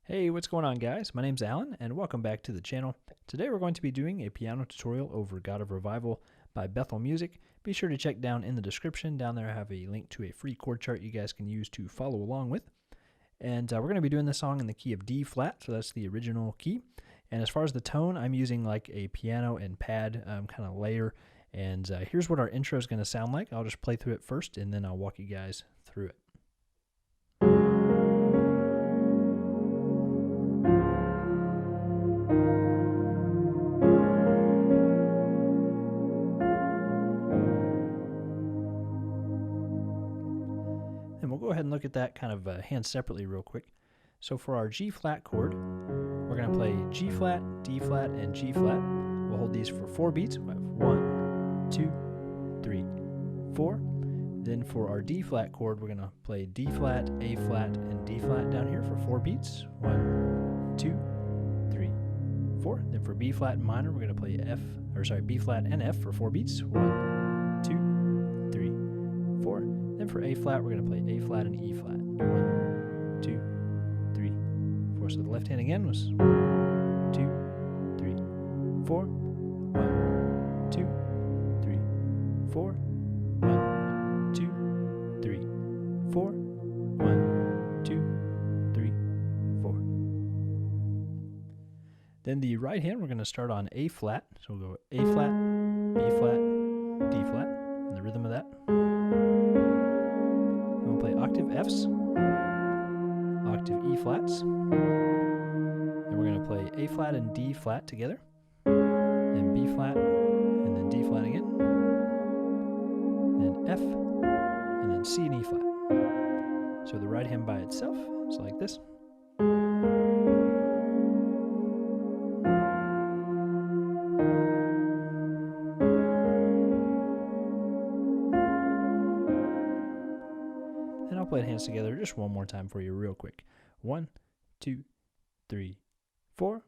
Hey, what's going on, guys? My name's Alan, and welcome back to the channel. Today we're going to be doing a piano tutorial over God of Revival by Bethel Music. Be sure to check down in the description. Down there I have a link to a free chord chart you guys can use to follow along with. And we're going to be doing this song in the key of D flat, so that's the original key. And as far as the tone, I'm using like a piano and pad kind of layer. And here's what our intro is going to sound like. I'll just play through it first, and then I'll walk you guys through it. And we'll go ahead and look at that kind of hand separately real quick. So for our G flat chord, we're going to play G flat, D flat, and G flat. We'll hold these for 4 beats. We have 1, 2, 3, 4. Then for our D flat chord, we're going to play D flat, A flat, and D flat down here for 4 beats. 1, 2, 3, 4. Then for B flat minor, we're going to play B flat and F for 4 beats. 1, 2, 3, 4. Then for A flat, we're going to play A flat and E flat. 1, 2, 3, 4. So the left hand again was 1, 2, 3, 4. 1, 2, 3, 4. 1, 2, 3, 4. 1, 2, 3, 4. Then the right hand, we're going to start on A flat. So we'll go A flat, B flat, D flat, and the rhythm of that. Play octave Fs, octave E flats, and we're going to play A flat and D flat together, then B flat, and then D flat again, then F, and then C and E flat. So the right hand by itself is like this. And I'll play the hands together just one more time for you real quick. 1, 2, 3, 4.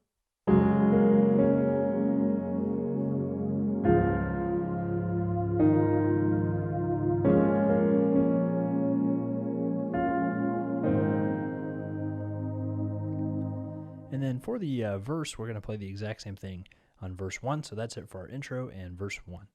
And then for the verse, we're going to play the exact same thing on verse 1. So that's it for our intro and verse 1.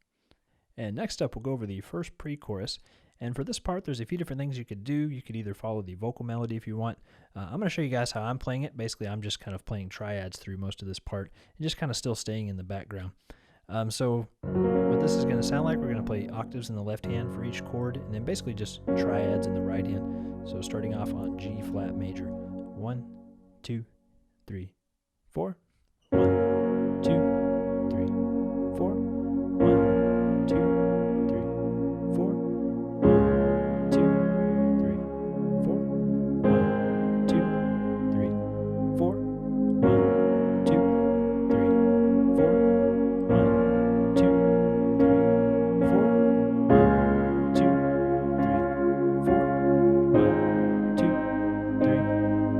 And next up, we'll go over the first pre-chorus. And for this part, there's a few different things you could do. You could either follow the vocal melody if you want. I'm going to show you guys how I'm playing it. Basically, I'm just kind of playing triads through most of this part and just kind of still staying in the background. So what this is going to sound like, we're going to play octaves in the left hand for each chord, and then basically just triads in the right hand. So starting off on G flat major. 1, 2, 3, 4. 1, 2, 3, 4. 1, 2, 3, 4. 1, 2, 3, 4. 1, 2, 3, 4. 1, 2, 3, 4. 1, 2, 3, 4. 1, 2, 3, 4. 1, 2, 3,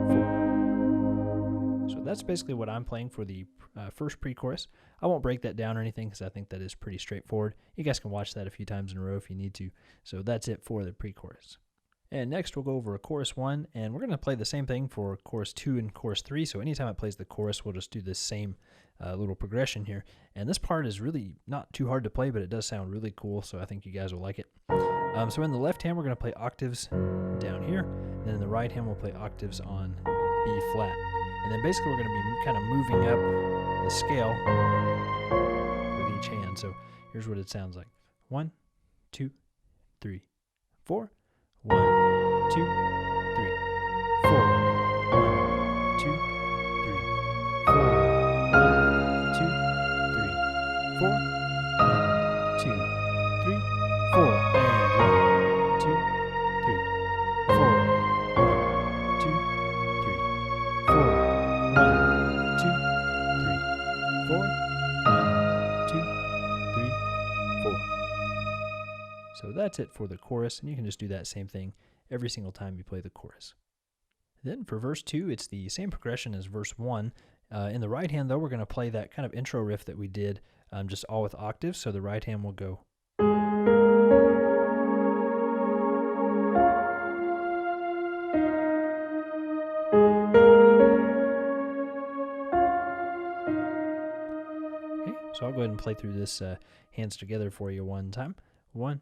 4. So that's basically what I'm playing for the first pre-chorus. I won't break that down or anything because I think that is pretty straightforward. You guys can watch that a few times in a row if you need to. So that's it for the pre-chorus. And next we'll go over a chorus 1, and we're going to play the same thing for chorus 2 and chorus 3. So anytime it plays the chorus, we'll just do this same little progression here. And this part is really not too hard to play, but it does sound really cool, so I think you guys will like it. So in the left hand, we're going to play octaves down here, and then in the right hand, we'll play octaves on B flat. And then basically we're going to be kind of moving up the scale with each hand. So here's what it sounds like. 1, 2, 3, 4. 1, 2, 3, 4. 1, 2, 3, 4. 1, 2, 3, 4. 1, 2, 3, 4. And 1, 2, 3, 4. 1, 2, 3, 4. 1, 2, 3, 4. 1, 2, 3, 4. So that's it for the chorus, and you can just do that same thing every single time you play the chorus. Then for verse 2, it's the same progression as verse 1. In the right hand, though, we're going to play that kind of intro riff that we did, just all with octaves. So the right hand will go. So I'll go ahead and play through this hands together for you one time. 1,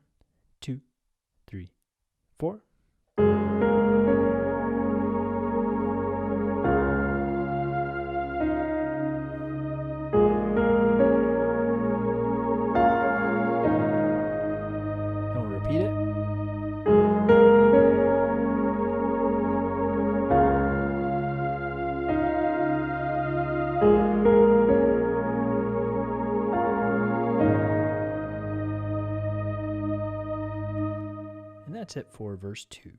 2, 3, 4. And we'll repeat it. And that's it for verse 2.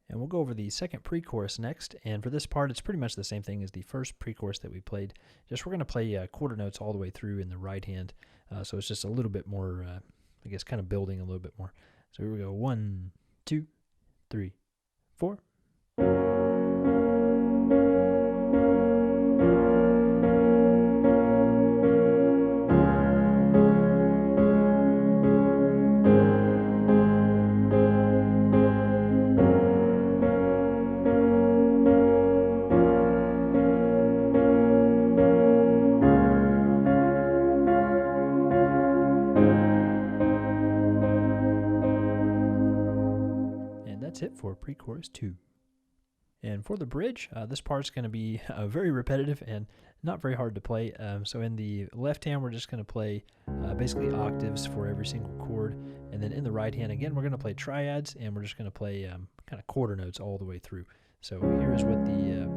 And we'll go over the second pre-chorus next, and for this part it's pretty much the same thing as the first pre-chorus that we played, just we're going to play quarter notes all the way through in the right hand, so it's just a little bit more, I guess, kind of building a little bit more. So here we go, 1, 2, 3, 4. That's it for pre-chorus 2. And for the bridge, this part's going to be very repetitive and not very hard to play. So in the left hand, we're just going to play basically octaves for every single chord. And then in the right hand, again, we're going to play triads, and we're just going to play kind of quarter notes all the way through. So here's what the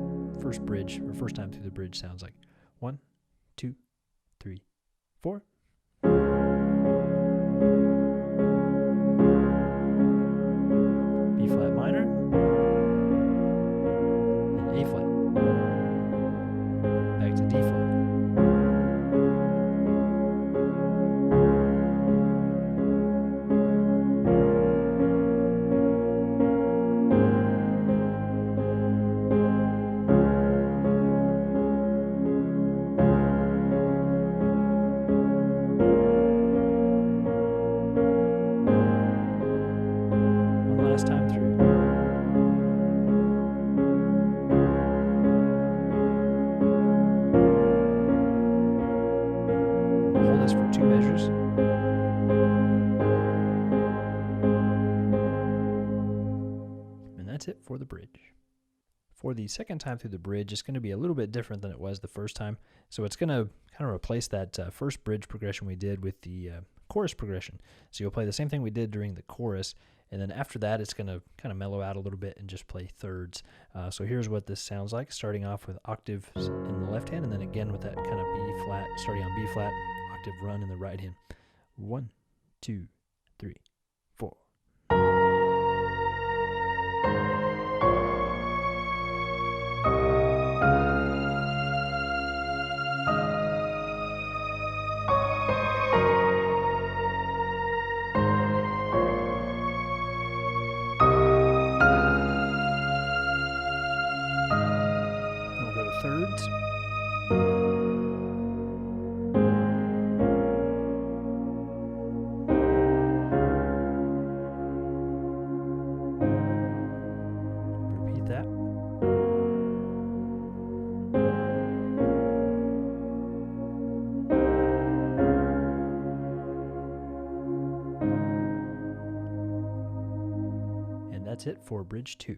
first bridge, or first time through the bridge, sounds like. 1, 2, 3, 4. B flat minor, and A flat, back to D flat. Last time through. We'll hold this for 2 measures. And that's it for the bridge. For the second time through the bridge, it's going to be a little bit different than it was the first time. So it's going to kind of replace that first bridge progression we did with the chorus progression. So you'll play the same thing we did during the chorus, and then after that, it's going to kind of mellow out a little bit and just play thirds. So here's what this sounds like, starting off with octaves in the left hand, and then again with that kind of B flat, starting on B flat, octave run in the right hand. 1, 2, 3, 4. Thirds. Repeat that. And that's it for bridge 2.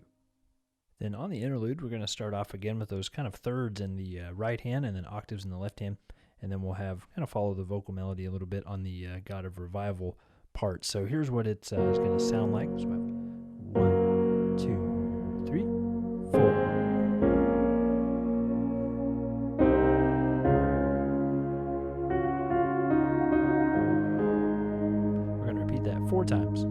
Then on the interlude, we're going to start off again with those kind of thirds in the right hand and then octaves in the left hand. And then we'll have kind of follow the vocal melody a little bit on the God of Revival part. So here's what it's going to sound like. So 1, 2, 3, 4. We're going to repeat that 4 times.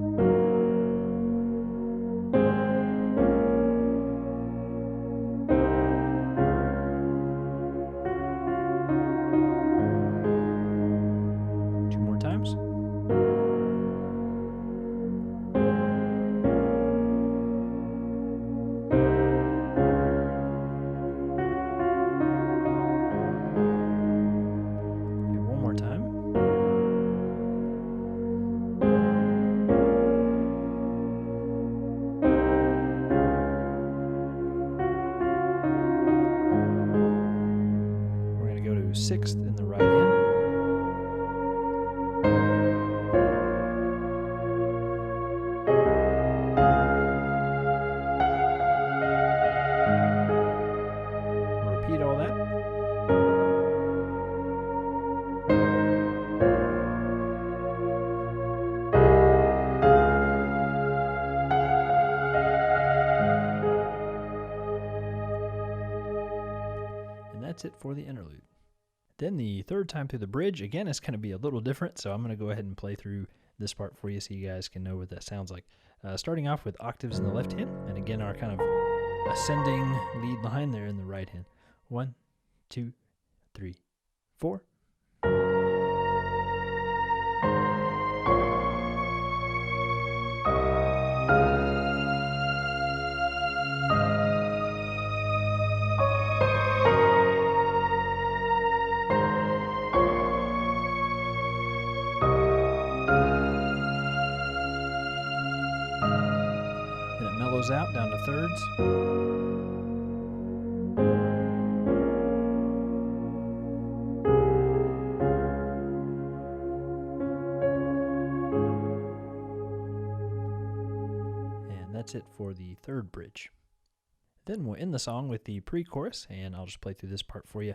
Sixth in the right hand. that's it for the interlude. Then the third time through the bridge, again, is going to be a little different, so I'm going to go ahead and play through this part for you so you guys can know what that sounds like. Starting off with octaves in the left hand, and again, our kind of ascending lead line there in the right hand. 1, 2, 3, 4. Mellows out down to thirds. And that's it for the third bridge. Then we'll end the song with the pre-chorus, and I'll just play through this part for you.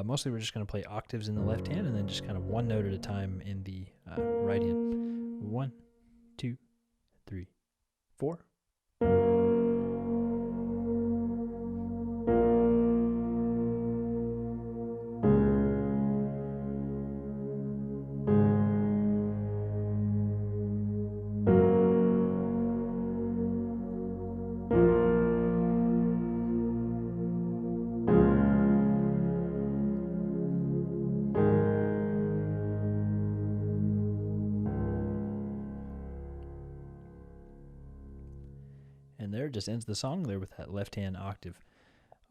Mostly we're just going to play octaves in the left hand and then just kind of one note at a time in the right hand. 1, 2, 3, 4. And there just ends the song there with that left hand octave.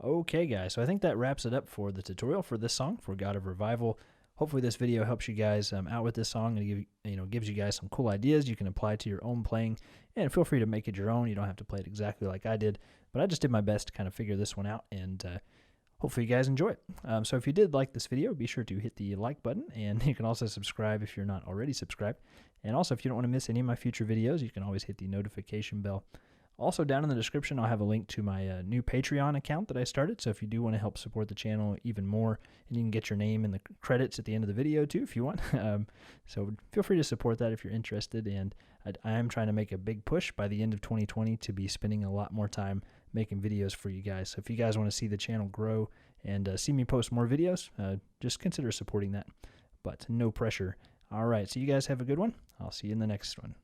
Okay, guys, so I think that wraps it up for the tutorial for this song, for God of Revival. Hopefully this video helps you guys out with this song and gives you guys some cool ideas you can apply to your own playing. And feel free to make it your own. You don't have to play it exactly like I did, but I just did my best to kind of figure this one out, and hopefully you guys enjoy it. So if you did like this video, be sure to hit the like button, and you can also subscribe if you're not already subscribed. And also, if you don't want to miss any of my future videos, you can always hit the notification bell. Also, down in the description, I'll have a link to my new Patreon account that I started. So if you do want to help support the channel even more, and you can get your name in the credits at the end of the video too if you want. So feel free to support that if you're interested. And I am trying to make a big push by the end of 2020 to be spending a lot more time making videos for you guys. So if you guys want to see the channel grow and see me post more videos, just consider supporting that. But no pressure. All right, so you guys have a good one. I'll see you in the next one.